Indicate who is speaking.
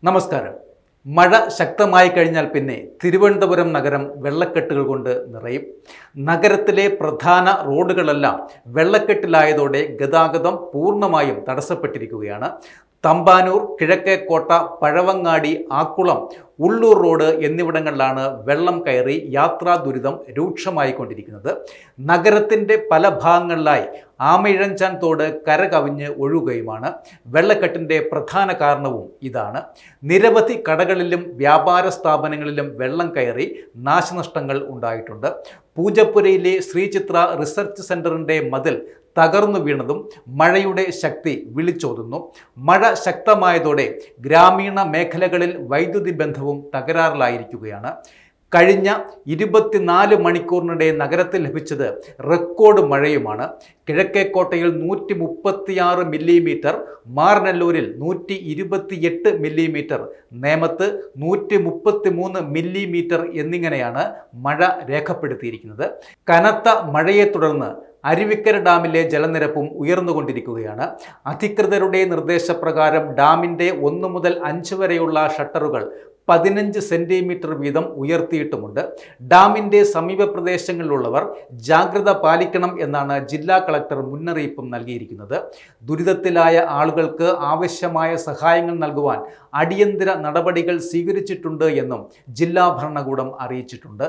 Speaker 1: നമസ്കാരം. മഴ ശക്തമായി കഴിഞ്ഞാൽ പിന്നെ തിരുവനന്തപുരം നഗരം വെള്ളക്കെട്ടുകൾ കൊണ്ട് നിറയും. നഗരത്തിലെ പ്രധാന റോഡുകളെല്ലാം വെള്ളക്കെട്ടിലായതോടെ ഗതാഗതം പൂർണ്ണമായും തടസ്സപ്പെട്ടിരിക്കുകയാണ്. തമ്പാനൂർ, കിഴക്കേക്കോട്ട, പഴവങ്ങാടി, ആക്കുളം, ഉള്ളൂർ റോഡ് എന്നിവിടങ്ങളിലാണ് വെള്ളം കയറി യാത്രാ ദുരിതം രൂക്ഷമായിക്കൊണ്ടിരിക്കുന്നത്. നഗരത്തിൻ്റെ പല ഭാഗങ്ങളിലായി ആമയിഴഞ്ചാൻ തോട് കരകവിഞ്ഞ് ഒഴുകുകയുമാണ്. വെള്ളക്കെട്ടിൻ്റെ പ്രധാന കാരണവും ഇതാണ്. നിരവധി കടകളിലും വ്യാപാര സ്ഥാപനങ്ങളിലും വെള്ളം കയറി നാശനഷ്ടങ്ങൾ ഉണ്ടായിട്ടുണ്ട്. പൂജപ്പുരയിലെ ശ്രീചിത്ര റിസർച്ച് സെൻ്ററിൻ്റെ മതിൽ തകർന്നു വീണതും മഴയുടെ ശക്തി വിളിച്ചോതുന്നു. മഴ ശക്തമായതോടെ ഗ്രാമീണ മേഖലകളിൽ വൈദ്യുതി ബന്ധവും തകരാറിലായിരിക്കുകയാണ്. കഴിഞ്ഞ 24 മണിക്കൂറിനിടെ നഗരത്തിൽ ലഭിച്ചത് റെക്കോർഡ് മഴയുമാണ്. കിഴക്കേക്കോട്ടയിൽ 136 മില്ലിമീറ്റർ, മാറനല്ലൂരിൽ 128 മില്ലിമീറ്റർ, നേമത്ത് 133 മില്ലിമീറ്റർ എന്നിങ്ങനെയാണ് മഴ രേഖപ്പെടുത്തിയിരിക്കുന്നത്. കനത്ത മഴയെ തുടർന്ന് അരുവിക്കര ഡാമിലെ ജലനിരപ്പും ഉയർന്നുകൊണ്ടിരിക്കുകയാണ്. അധികൃതരുടെ നിർദ്ദേശപ്രകാരം ഡാമിൻ്റെ 1 മുതൽ 5 വരെയുള്ള ഷട്ടറുകൾ 15 സെൻറ്റിമീറ്റർ വീതം ഉയർത്തിയിട്ടുമുണ്ട്. ഡാമിൻ്റെ സമീപ പ്രദേശങ്ങളിലുള്ളവർ ജാഗ്രത പാലിക്കണം എന്നാണ് ജില്ലാ കളക്ടർ മുന്നറിയിപ്പും നൽകിയിരിക്കുന്നത്. ദുരിതത്തിലായ ആളുകൾക്ക് ആവശ്യമായ സഹായങ്ങൾ നൽകുവാൻ അടിയന്തര നടപടികൾ സ്വീകരിച്ചിട്ടുണ്ട് എന്നും ജില്ലാ ഭരണകൂടം അറിയിച്ചിട്ടുണ്ട്.